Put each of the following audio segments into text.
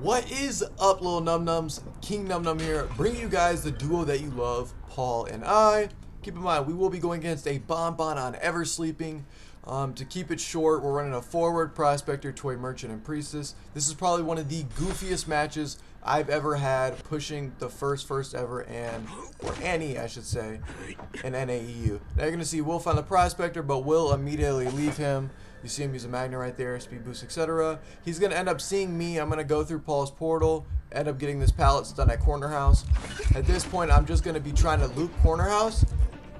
What is up, little num-nums? King Num-Num here, bringing you guys the duo that you love, Paul and I. Keep in mind, we will be going against a bonbon on Ever Sleeping. To keep it short, we're running a forward, prospector, toy merchant, and priestess. This is probably one of the goofiest matches I've ever had, pushing the first ever, or any, I should say, in NAEU. Now you're going to see Will find the prospector, but Will immediately leave him. You see him use a magnet right there, speed boost, etc. He's going to end up seeing me. I'm going to go through Paul's portal, end up getting this pallet stun at corner house. At this point, I'm just going to be trying to loop corner house,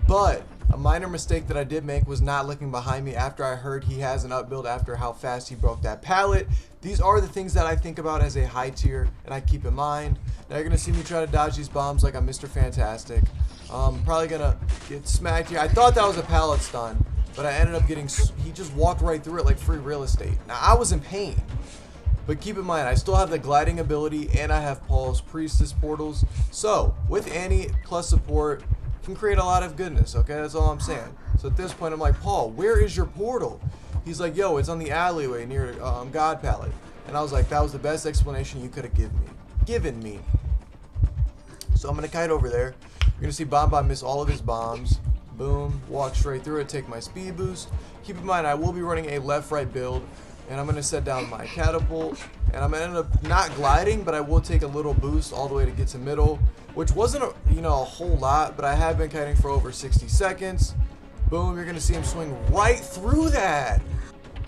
but a minor mistake that I did make was not looking behind me after I heard he has an upbuild after how fast he broke that pallet. These are the things that I think about as a high tier and I keep in mind. Now you're going to see me try to dodge these bombs like I'm Mr. Fantastic. Probably going to get smacked here. I thought that was a pallet stun, but I ended up getting, he just walked right through it like free real estate. Now I was in pain, but keep in mind I still have the gliding ability and I have Paul's Priestess portals. So with Annie plus support, can create a lot of goodness, okay? That's all I'm saying. So at this point, I'm like, Paul, where is your portal? He's like, yo, it's on the alleyway near God Palette. And I was like, that was the best explanation you could have given me. So I'm going to kite over there. You're going to see Bonbon miss all of his bombs. Boom, walk straight through it, take my speed boost. Keep in mind, I will be running a left-right build. And I'm going to set down my catapult. And I'm going to end up not gliding, but I will take a little boost all the way to get to middle. Which wasn't a whole lot, but I have been kiting for over 60 seconds. Boom, you're going to see him swing right through that.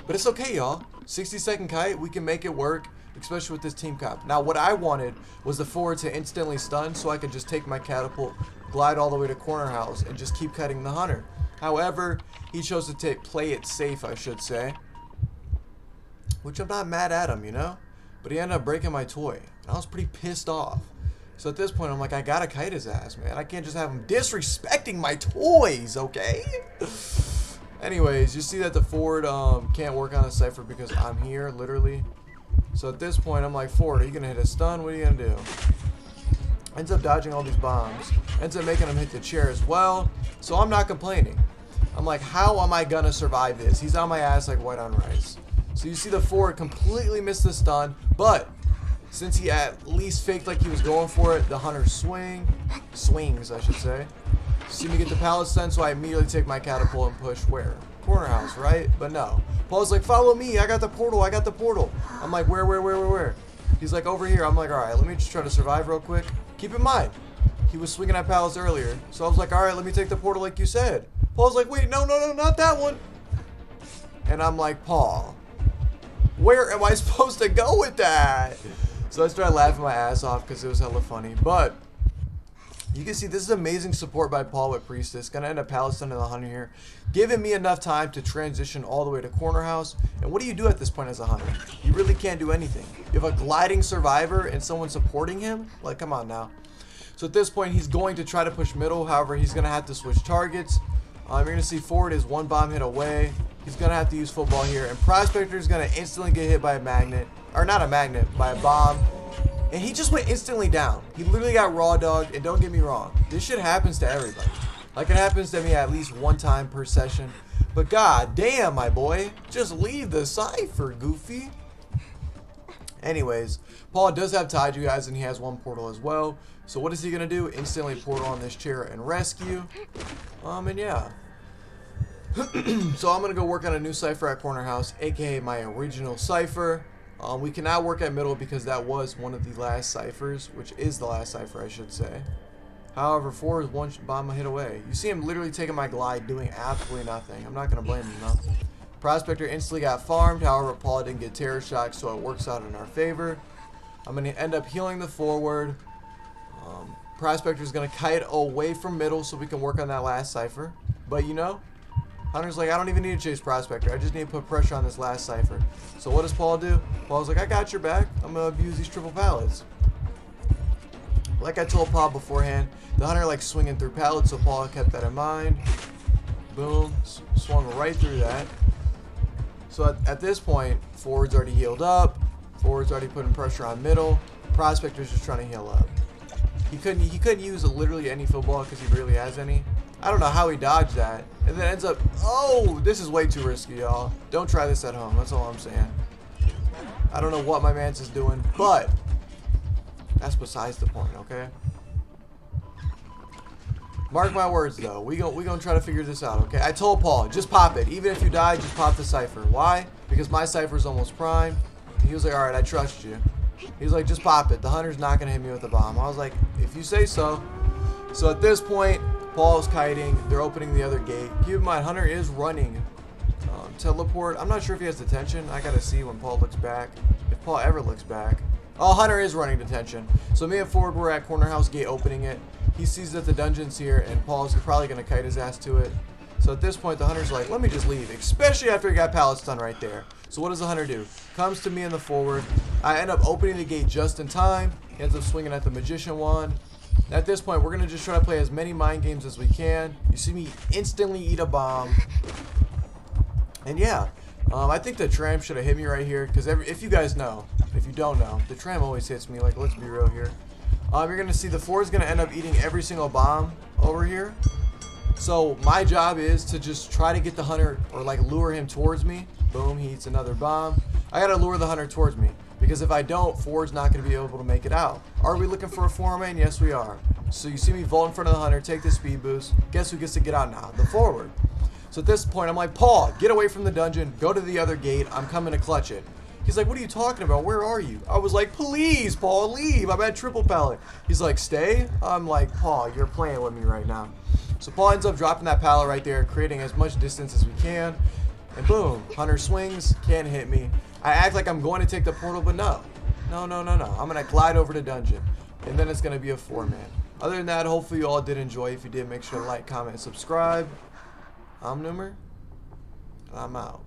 But it's okay, y'all. 60-second kite, we can make it work, especially with this team comp. Now, what I wanted was the forward to instantly stun so I could just take my catapult, glide all the way to corner house, and just keep kiting the hunter. However, he chose to play it safe, I should say. Which I'm not mad at him, But he ended up breaking my toy. And I was pretty pissed off. So at this point, I'm like, I gotta kite his ass, man. I can't just have him disrespecting my toys, okay? Anyways, you see that the forward can't work on a cipher because I'm here, literally. So at this point, I'm like, forward, are you gonna hit a stun? What are you gonna do? Ends up dodging all these bombs. Ends up making him hit the chair as well. So I'm not complaining. I'm like, how am I gonna survive this? He's on my ass like white on rice. So you see the forward completely missed the stun, but since he at least faked like he was going for it, the hunter swings, I should say. See me get the pallet stun, so I immediately take my catapult and push where? Corner house, right? But no. Paul's like, follow me, I got the portal, I got the portal. I'm like, where? He's like, over here. I'm like, alright, let me just try to survive real quick. Keep in mind, he was swinging at pallets earlier, so I was like, alright, let me take the portal like you said. Paul's like, wait, no, not that one. And I'm like, Paul, where am I supposed to go with that? So I started laughing my ass off because it was hella funny. But you can see this is amazing support by Paul with Priestess. Gonna end up pallet stunning the hunter here, giving me enough time to transition all the way to corner house. And what do you do at this point as a hunter? You really can't do anything. You have a gliding survivor and someone supporting him? Like, come on now. So at this point, he's going to try to push middle. However, he's gonna have to switch targets. You're gonna see forward is one bomb hit away. He's gonna have to use football here, and prospector is gonna instantly get hit by a magnet. Or not a magnet, by a bomb. And he just went instantly down. He literally got raw dogged, and don't get me wrong, this shit happens to everybody. Like, it happens to me at least one time per session. But god damn, my boy, just leave the cipher, Goofy. Anyways, Paul does have tied, you guys, and he has one portal as well. So what is he gonna do? Instantly portal on this chair and rescue. And yeah. So I'm gonna go work on a new cipher at corner house, aka my original cipher. We cannot work at middle because that was one of the last ciphers, which is the last cipher, I should say. However, forward is one bomb hit away. You see him literally taking my glide, doing absolutely nothing. I'm not going to blame him, though. Prospector instantly got farmed. However, Paul didn't get terror shock, so it works out in our favor. I'm going to end up healing the forward. Prospector is going to kite away from middle so we can work on that last cipher. But, Hunter's like, I don't even need to chase Prospector. I just need to put pressure on this last cipher. So what does Paul do? Paul's like, I got your back. I'm going to abuse these triple pallets. Like I told Paul beforehand, the Hunter likes swinging through pallets, so Paul kept that in mind. Boom. Swung right through that. So at this point, forward's already healed up. Forward's already putting pressure on middle. Prospector's just trying to heal up. He couldn't use literally any football because he barely has any. I don't know how he dodged that. And then ends up, oh, this is way too risky, y'all. Don't try this at home. That's all I'm saying. I don't know what my man's is doing, but That's besides the point, okay? Mark my words, though. We gonna try to figure this out, okay? I told Paul, just pop it. Even if you die, just pop the cipher. Why? Because my cipher's almost prime. He was like, all right, I trust you. He's like, just pop it. The hunter's not gonna hit me with a bomb. I was like, if you say so. So at this point, Paul's kiting. They're opening the other gate. Keep in mind, Hunter is running teleport. I'm not sure if he has detention. I gotta see when Paul looks back. If Paul ever looks back. Oh, Hunter is running detention. So me and Ford were at corner house gate opening it. He sees that the dungeon's here, and Paul's probably gonna kite his ass to it. So at this point, the Hunter's like, let me just leave, especially after he got pallet stun right there. So what does the Hunter do? Comes to me in the forward. I end up opening the gate just in time. He ends up swinging at the magician wand. At this point, we're gonna just try to play as many mind games as we can. You see me instantly eat a bomb. And yeah, I think the tram should have hit me right here, because if you guys know, if you don't know, the tram always hits me. Like, let's be real here. You're gonna see the Ford is gonna end up eating every single bomb over here. So my job is to just try to get the Hunter, or like lure him towards me. Boom, he eats another bomb. I gotta lure the Hunter towards me, because if I don't, Ford's not gonna be able to make it out. Are we looking for a 4-man? Yes, we are. So you see me vault in front of the Hunter, take the speed boost. Guess who gets to get out now? The forward. So at this point, I'm like, Paul, get away from the dungeon. Go to the other gate. I'm coming to clutch it. He's like, what are you talking about? Where are you? I was like, please, Paul, leave. I'm at triple pallet. He's like, stay? I'm like, Paul, you're playing with me right now. So Paul ends up dropping that pallet right there, creating as much distance as we can. And boom, Hunter swings, can't hit me. I act like I'm going to take the portal, but no. No. I'm going to glide over to dungeon. And then it's going to be a 4-man. Other than that, hopefully you all did enjoy. If you did, make sure to like, comment, and subscribe. I'm Noomer. I'm out.